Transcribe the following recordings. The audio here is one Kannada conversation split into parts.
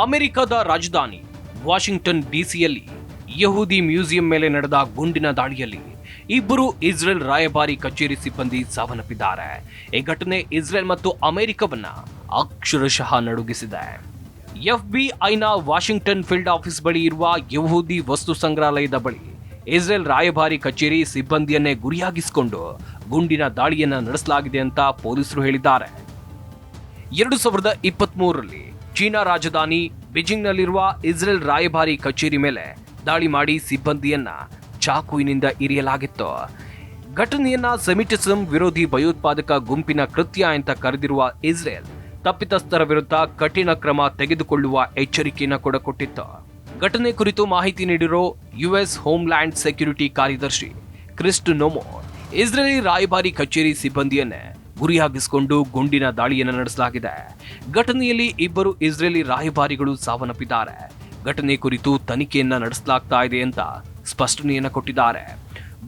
ಅಮೆರಿಕದ ರಾಜಧಾನಿ ವಾಷಿಂಗ್ಟನ್ ಡಿಸಿಯಲ್ಲಿ ಯಹೂದಿ ಮ್ಯೂಸಿಯಂ ಮೇಲೆ ನಡೆದ ಗುಂಡಿನ ದಾಳಿಯಲ್ಲಿ ಇಬ್ಬರು ಇಸ್ರೇಲ್ ರಾಯಭಾರಿ ಕಚೇರಿ ಸಿಬ್ಬಂದಿ ಸಾವನ್ನಪ್ಪಿದ್ದಾರೆ. ಈ ಘಟನೆ ಇಸ್ರೇಲ್ ಮತ್ತು ಅಮೆರಿಕವನ್ನ ಅಕ್ಷರಶಃ ನಡುಗಿಸಿದೆ. ಎಫ್ಬಿಐನ ವಾಷಿಂಗ್ಟನ್ ಫೀಲ್ಡ್ ಆಫೀಸ್ ಬಳಿ ಇರುವ ಯಹೂದಿ ವಸ್ತು ಸಂಗ್ರಹಾಲಯದ ಬಳಿ ಇಸ್ರೇಲ್ ರಾಯಭಾರಿ ಕಚೇರಿ ಸಿಬ್ಬಂದಿಯನ್ನೇ ಗುರಿಯಾಗಿಸಿಕೊಂಡು ಗುಂಡಿನ ದಾಳಿಯನ್ನ ನಡೆಸಲಾಗಿದೆ ಅಂತ ಪೊಲೀಸರು ಹೇಳಿದ್ದಾರೆ. 2023ರಲ್ಲಿ ಚೀನಾ ರಾಜಧಾನಿ ಬೀಜಿಂಗ್ನಲ್ಲಿರುವ ಇಸ್ರೇಲ್ ರಾಯಭಾರಿ ಕಚೇರಿ ಮೇಲೆ ದಾಳಿ ಮಾಡಿ ಸಿಬ್ಬಂದಿಯನ್ನ ಚಾಕುವಿನಿಂದ ಇರಿಯಲಾಗಿತ್ತು. ಘಟನೆಯನ್ನ ಸೆಮಿಟಿಸಂ ವಿರೋಧಿ ಭಯೋತ್ಪಾದಕ ಗುಂಪಿನ ಕೃತ್ಯ ಅಂತ ಕರೆದಿರುವ ಇಸ್ರೇಲ್ ತಪ್ಪಿತಸ್ಥರ ವಿರುದ್ಧ ಕಠಿಣ ಕ್ರಮ ತೆಗೆದುಕೊಳ್ಳುವ ಎಚ್ಚರಿಕೆಯನ್ನು ಕೂಡ ಕೊಟ್ಟಿತ್ತು. ಘಟನೆ ಕುರಿತು ಮಾಹಿತಿ ನೀಡಿರೋ ಯುಎಸ್ ಹೋಮ್ಲ್ಯಾಂಡ್ ಸೆಕ್ಯೂರಿಟಿ ಕಾರ್ಯದರ್ಶಿ ಕ್ರಿಸ್ಟ್ ನೋಮೋ, ಇಸ್ರೇಲಿ ರಾಯಭಾರಿ ಕಚೇರಿ ಸಿಬ್ಬಂದಿಯನ್ನೇ ಗುರಿಯಾಗಿಸಿಕೊಂಡು ಗುಂಡಿನ ದಾಳಿಯನ್ನು ನಡೆಸಲಾಗಿದೆ. ಘಟನೆಯಲ್ಲಿ ಇಬ್ಬರು ಇಸ್ರೇಲಿ ರಾಯಭಾರಿಗಳು ಸಾವನ್ನಪ್ಪಿದ್ದಾರೆ. ಘಟನೆ ಕುರಿತು ತನಿಖೆಯನ್ನ ನಡೆಸಲಾಗ್ತಾ ಇದೆ ಅಂತ ಸ್ಪಷ್ಟನೆಯನ್ನ ಕೊಟ್ಟಿದ್ದಾರೆ.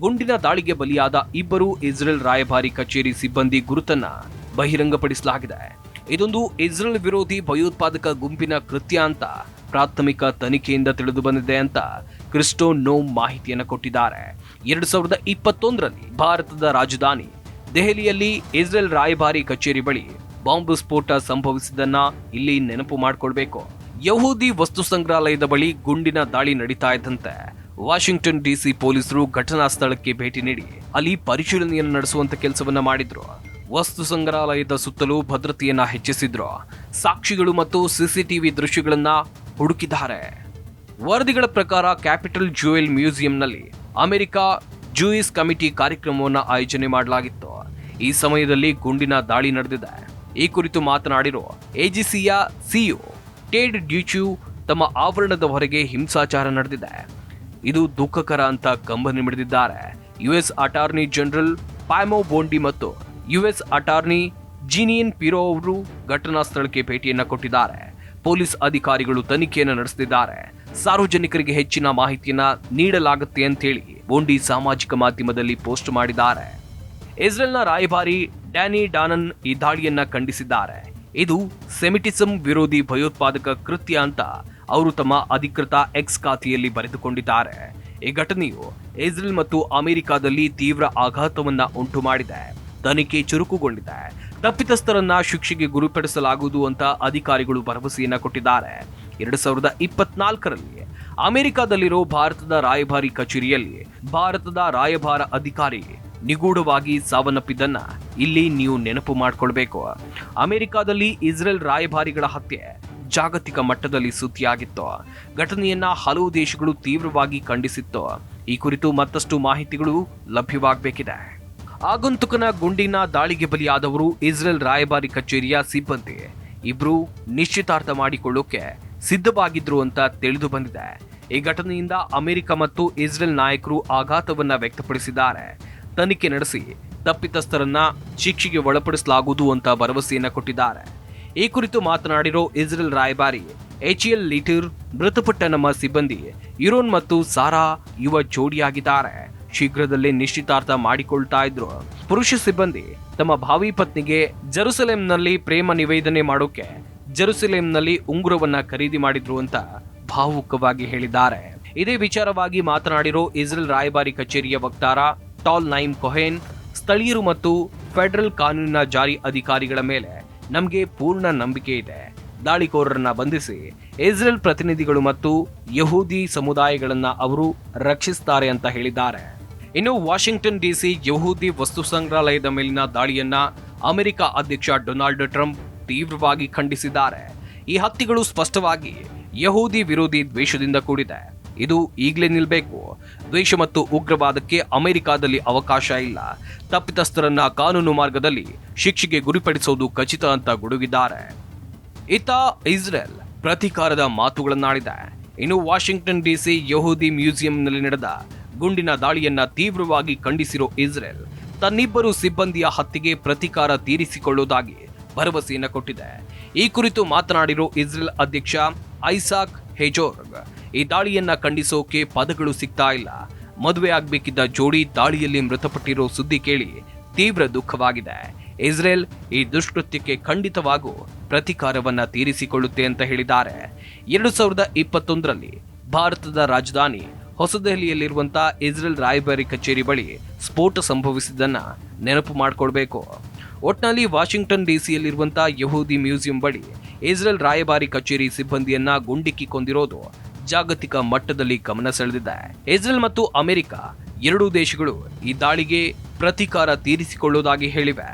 ಗುಂಡಿನ ದಾಳಿಗೆ ಬಲಿಯಾದ ಇಬ್ಬರು ಇಸ್ರೇಲ್ ರಾಯಭಾರಿ ಕಚೇರಿ ಸಿಬ್ಬಂದಿ ಗುರುತನ್ನ ಬಹಿರಂಗಪಡಿಸಲಾಗಿದೆ. ಇದೊಂದು ಇಸ್ರೇಲ್ ವಿರೋಧಿ ಭಯೋತ್ಪಾದಕ ಗುಂಪಿನ ಕೃತ್ಯ ಅಂತ ಪ್ರಾಥಮಿಕ ತನಿಖೆಯಿಂದ ತಿಳಿದು ಬಂದಿದೆ ಅಂತ ಕ್ರಿಸ್ಟೋ ನೋಮ್ ಮಾಹಿತಿಯನ್ನು ಕೊಟ್ಟಿದ್ದಾರೆ. 2021ರಲ್ಲಿ ಭಾರತದ ರಾಜಧಾನಿ ದೆಹಲಿಯಲ್ಲಿ ಇಸ್ರೇಲ್ ರಾಯಭಾರಿ ಕಚೇರಿ ಬಳಿ ಬಾಂಬ್ ಸ್ಫೋಟ ಸಂಭವಿಸಿದ್ದನ್ನ ಇಲ್ಲಿ ನೆನಪು ಮಾಡಿಕೊಳ್ಬೇಕು. ಯಹೂದಿ ವಸ್ತು ಸಂಗ್ರಹಾಲಯದ ಬಳಿ ಗುಂಡಿನ ದಾಳಿ ನಡೀತಾ ಇದ್ದಂತೆ ವಾಷಿಂಗ್ಟನ್ ಡಿಸಿ ಪೊಲೀಸರು ಘಟನಾ ಸ್ಥಳಕ್ಕೆ ಭೇಟಿ ನೀಡಿ ಅಲ್ಲಿ ಪರಿಶೀಲನೆಯನ್ನು ನಡೆಸುವಂತ ಕೆಲಸವನ್ನ ಮಾಡಿದ್ರು. ವಸ್ತು ಸಂಗ್ರಹಾಲಯದ ಸುತ್ತಲೂ ಭದ್ರತೆಯನ್ನ ಹೆಚ್ಚಿಸಿದ್ರು. ಸಾಕ್ಷಿಗಳು ಮತ್ತು ಸಿಸಿಟಿವಿ ದೃಶ್ಯಗಳನ್ನ ಹುಡುಕಿದ್ದಾರೆ. ವರದಿಗಳ ಪ್ರಕಾರ capital jewel ಮ್ಯೂಸಿಯಂನಲ್ಲಿ America Jewish committee ಕಾರ್ಯಕ್ರಮವನ್ನು ಆಯೋಜನೆ ಮಾಡಲಾಗಿತ್ತು. ಈ ಸಮಯದಲ್ಲಿ ಗುಂಡಿನ ದಾಳಿ ನಡೆದಿದೆ. ಈ ಕುರಿತು ಮಾತನಾಡಿರೋ ಎಜಿಸಿಯ ಸಿಇಒ ಟೆಡ್ ಡ್ಯೂಚ್ಯೂ, ತಮ್ಮ ಆವರಣದ ಹೊರಗೆ ಹಿಂಸಾಚಾರ ನಡೆದಿದೆ, ಇದು ದುಃಖಕರ ಅಂತ ಕಂಬನಿ ಮಿಡಿದಿದ್ದಾರೆ. ಯುಎಸ್ ಅಟಾರ್ನಿ ಜನರಲ್ ಪ್ಯಾಮೋ ಬೋಂಡಿ ಮತ್ತು ಯುಎಸ್ ಅಟಾರ್ನಿ ಜಿನಿಯನ್ ಪಿರೋ ಅವರು ಘಟನಾ ಸ್ಥಳಕ್ಕೆ ಭೇಟಿಯನ್ನ ಕೊಟ್ಟಿದ್ದಾರೆ. ಪೊಲೀಸ್ ಅಧಿಕಾರಿಗಳು ತನಿಖೆಯನ್ನು ನಡೆಸುತ್ತಿದ್ದಾರೆ. ಸಾರ್ವಜನಿಕರಿಗೆ ಹೆಚ್ಚಿನ ಮಾಹಿತಿಯನ್ನ ನೀಡಲಾಗುತ್ತೆ ಅಂತೇಳಿ ಬೋಂಡಿ ಸಾಮಾಜಿಕ ಮಾಧ್ಯಮದಲ್ಲಿ ಪೋಸ್ಟ್ ಮಾಡಿದ್ದಾರೆ. ಇಸ್ರೇಲ್ನ ರಾಯಭಾರಿ ಡ್ಯಾನಿ ಡಾನನ್ ಈ ದಾಳಿಯನ್ನ ಖಂಡಿಸಿದ್ದಾರೆ. ಇದು ಸೆಮಿಟಿಸಂ ವಿರೋಧಿ ಭಯೋತ್ಪಾದಕ ಕೃತ್ಯ ಅಂತ ಅವರು ತಮ್ಮ ಅಧಿಕೃತ ಎಕ್ಸ್ ಖಾತೆಯಲ್ಲಿ ಬರೆದುಕೊಂಡಿದ್ದಾರೆ. ಈ ಘಟನೆಯು ಇಸ್ರೇಲ್ ಮತ್ತು ಅಮೆರಿಕದಲ್ಲಿ ತೀವ್ರ ಆಘಾತವನ್ನ ಉಂಟು ಮಾಡಿದೆ. ತನಿಖೆ ಚುರುಕುಗೊಂಡಿದೆ. ತಪ್ಪಿತಸ್ಥರನ್ನ ಶಿಕ್ಷೆಗೆ ಗುರಿಪಡಿಸಲಾಗುವುದು ಅಂತ ಅಧಿಕಾರಿಗಳು ಭರವಸೆಯನ್ನ ಕೊಟ್ಟಿದ್ದಾರೆ. 2024ರಲ್ಲಿ ಅಮೆರಿಕದಲ್ಲಿರೋ ಭಾರತದ ರಾಯಭಾರಿ ಕಚೇರಿಯಲ್ಲಿ ಭಾರತದ ರಾಯಭಾರ ಅಧಿಕಾರಿ ನಿಗೂಢವಾಗಿ ಸಾವನ್ನಪ್ಪಿದ್ದನ್ನ ಇಲ್ಲಿ ನೀವು ನೆನಪು ಮಾಡಿಕೊಳ್ಬೇಕು. ಅಮೆರಿಕದಲ್ಲಿ ಇಸ್ರೇಲ್ ರಾಯಭಾರಿಗಳ ಹತ್ಯೆ ಜಾಗತಿಕ ಮಟ್ಟದಲ್ಲಿ ಸುದ್ದಿಯಾಗಿತ್ತು. ಘಟನೆಯನ್ನ ಹಲವು ದೇಶಗಳು ತೀವ್ರವಾಗಿ ಖಂಡಿಸಿತ್ತು. ಈ ಕುರಿತು ಮತ್ತಷ್ಟು ಮಾಹಿತಿಗಳು ಲಭ್ಯವಾಗಬೇಕಿದೆ. ಆಗಂತುಕನ ಗುಂಡಿನ ದಾಳಿಗೆ ಬಲಿಯಾದವರು ಇಸ್ರೇಲ್ ರಾಯಭಾರಿ ಕಚೇರಿಯ ಸಿಬ್ಬಂದಿ. ಇಬ್ರು ನಿಶ್ಚಿತಾರ್ಥ ಮಾಡಿಕೊಳ್ಳೋಕೆ ಸಿದ್ಧವಾಗಿದ್ರು ಅಂತ ತಿಳಿದು ಬಂದಿದೆ. ಈ ಘಟನೆಯಿಂದ ಅಮೆರಿಕ ಮತ್ತು ಇಸ್ರೇಲ್ ನಾಯಕರು ಆಘಾತವನ್ನ ವ್ಯಕ್ತಪಡಿಸಿದ್ದಾರೆ. ತನಿಖೆ ನಡೆಸಿ ತಪ್ಪಿತಸ್ಥರನ್ನ ಶಿಕ್ಷೆಗೆ ಒಳಪಡಿಸಲಾಗುವುದು ಅಂತ ಭರವಸೆಯನ್ನ ಕೊಟ್ಟಿದ್ದಾರೆ. ಈ ಕುರಿತು ಮಾತನಾಡಿರೋ ಇಸ್ರೇಲ್ ರಾಯಭಾರಿ ಎಚಿಎಲ್ ಲೀಟರ್, ಮೃತಪಟ್ಟ ನಮ್ಮ ಸಿಬ್ಬಂದಿ ಯುರೋನ್ ಮತ್ತು ಸಾರಾ ಯುವ ಜೋಡಿಯಾಗಿದ್ದಾರೆ. ಶೀಘ್ರದಲ್ಲೇ ನಿಶ್ಚಿತಾರ್ಥ ಮಾಡಿಕೊಳ್ತಾ ಇದ್ರು. ಪುರುಷ ಸಿಬ್ಬಂದಿ ತಮ್ಮ ಭಾವಿ ಪತ್ನಿಗೆ ಜೆರುಸಲೇಂನಲ್ಲಿ ಪ್ರೇಮ ನಿವೇದನೆ ಮಾಡೋಕೆ ಜೆರುಸಲೇಂನಲ್ಲಿ ಉಂಗುರವನ್ನ ಖರೀದಿ ಮಾಡಿದ್ರು ಅಂತ ಭಾವುಕವಾಗಿ ಹೇಳಿದ್ದಾರೆ. ಇದೇ ವಿಚಾರವಾಗಿ ಮಾತನಾಡಿರೋ ಇಸ್ರೇಲ್ ರಾಯಭಾರಿ ಕಚೇರಿಯ ವಕ್ತಾರ ಟಾಲ್ ನೈಮ್ ಕೊಹೇನ್, ಸ್ಥಳೀಯರು ಮತ್ತು ಫೆಡರಲ್ ಕಾನೂನಿನ ಜಾರಿ ಅಧಿಕಾರಿಗಳ ಮೇಲೆ ನಮಗೆ ಪೂರ್ಣ ನಂಬಿಕೆ ಇದೆ. ದಾಳಿಕೋರರನ್ನ ಬಂಧಿಸಿ ಇಸ್ರೇಲ್ ಪ್ರತಿನಿಧಿಗಳು ಮತ್ತು ಯಹೂದಿ ಸಮುದಾಯಗಳನ್ನ ಅವರು ರಕ್ಷಿಸುತ್ತಾರೆ ಅಂತ ಹೇಳಿದ್ದಾರೆ. ಇನ್ನು ವಾಷಿಂಗ್ಟನ್ ಡಿಸಿ ಯಹೂದಿ ವಸ್ತು ಸಂಗ್ರಹಾಲಯದ ಮೇಲಿನ ದಾಳಿಯನ್ನ ಅಮೆರಿಕ ಅಧ್ಯಕ್ಷ ಡೊನಾಲ್ಡ್ ಟ್ರಂಪ್ ತೀವ್ರವಾಗಿ ಖಂಡಿಸಿದ್ದಾರೆ. ಈ ಹತ್ಯೆಗಳು ಸ್ಪಷ್ಟವಾಗಿ ಯಹೂದಿ ವಿರೋಧಿ ದ್ವೇಷದಿಂದ ಕೂಡಿದೆ. ಇದು ಈಗಲೇ ನಿಲ್ಲಬೇಕು. ದ್ವೇಷ ಮತ್ತು ಉಗ್ರವಾದಕ್ಕೆ ಅಮೆರಿಕದಲ್ಲಿ ಅವಕಾಶ ಇಲ್ಲ. ತಪ್ಪಿತಸ್ಥರನ್ನ ಕಾನೂನು ಮಾರ್ಗದಲ್ಲಿ ಶಿಕ್ಷೆಗೆ ಗುರಿಪಡಿಸೋದು ಖಚಿತ ಅಂತ ಗುಡುಗಿದ್ದಾರೆ. ಇತ್ತ ಇಸ್ರೇಲ್ ಪ್ರತೀಕಾರದ ಮಾತುಗಳನ್ನಾಡಿದೆ. ಇನ್ನು ವಾಷಿಂಗ್ಟನ್ ಡಿಸಿ ಯಹೂದಿ ಮ್ಯೂಸಿಯಂನಲ್ಲಿ ನಡೆದ ಗುಂಡಿನ ದಾಳಿಯನ್ನ ತೀವ್ರವಾಗಿ ಖಂಡಿಸಿರೋ ಇಸ್ರೇಲ್ ತನ್ನಿಬ್ಬರು ಸಿಬ್ಬಂದಿಯ ಹತ್ಯೆಗೆ ಪ್ರತೀಕಾರ ತೀರಿಸಿಕೊಳ್ಳುವುದಾಗಿ ಭರವಸೆಯನ್ನ ಕೊಟ್ಟಿದೆ. ಈ ಕುರಿತು ಮಾತನಾಡಿರೋ ಇಸ್ರೇಲ್ ಅಧ್ಯಕ್ಷ ಐಸಾಕ್ ಹೆಜೋರ್ಗ್, ಈ ದಾಳಿಯನ್ನ ಖಂಡಿಸೋಕೆ ಪದಗಳು ಸಿಗ್ತಾ ಇಲ್ಲ. ಮದುವೆ ಆಗ್ಬೇಕಿದ್ದ ಜೋಡಿ ದಾಳಿಯಲ್ಲಿ ಮೃತಪಟ್ಟಿರೋ ಸುದ್ದಿ ಕೇಳಿ ತೀವ್ರ ದುಃಖವಾಗಿದೆ. ಇಸ್ರೇಲ್ ಈ ದುಷ್ಕೃತ್ಯಕ್ಕೆ ಖಂಡಿತವಾಗೂ ಪ್ರತೀಕಾರವನ್ನ ತೀರಿಸಿಕೊಳ್ಳುತ್ತೆ ಅಂತ ಹೇಳಿದ್ದಾರೆ. 2021ರಲ್ಲಿ ಭಾರತದ ರಾಜಧಾನಿ ಹೊಸದೆಹಲಿಯಲ್ಲಿರುವಂತಹ ಇಸ್ರೇಲ್ ರಾಯಭಾರಿ ಕಚೇರಿ ಬಳಿ ಸ್ಫೋಟ ಸಂಭವಿಸಿದ್ದನ್ನ ನೆನಪು ಮಾಡಿಕೊಳ್ಬೇಕು. ಒಟ್ನಲ್ಲಿ ವಾಷಿಂಗ್ಟನ್ ಡಿಸಿಯಲ್ಲಿರುವಂತಹ ಯಹೂದಿ ಮ್ಯೂಸಿಯಂ ಬಳಿ ಇಸ್ರೇಲ್ ರಾಯಭಾರಿ ಕಚೇರಿ ಸಿಬ್ಬಂದಿಯನ್ನ ಗುಂಡಿಕ್ಕಿ ಕೊಂದಿರೋದು ಜಾಗತಿಕ ಮಟ್ಟದಲ್ಲಿ ಗಮನ ಸೆಳೆದಿದೆ. ಇಸ್ರೇಲ್ ಮತ್ತು ಅಮೆರಿಕ ಎರಡೂ ದೇಶಗಳು ಈ ದಾಳಿಗೆ ಪ್ರತೀಕಾರ ತೀರಿಸಿಕೊಳ್ಳುವುದಾಗಿ ಹೇಳಿವೆ.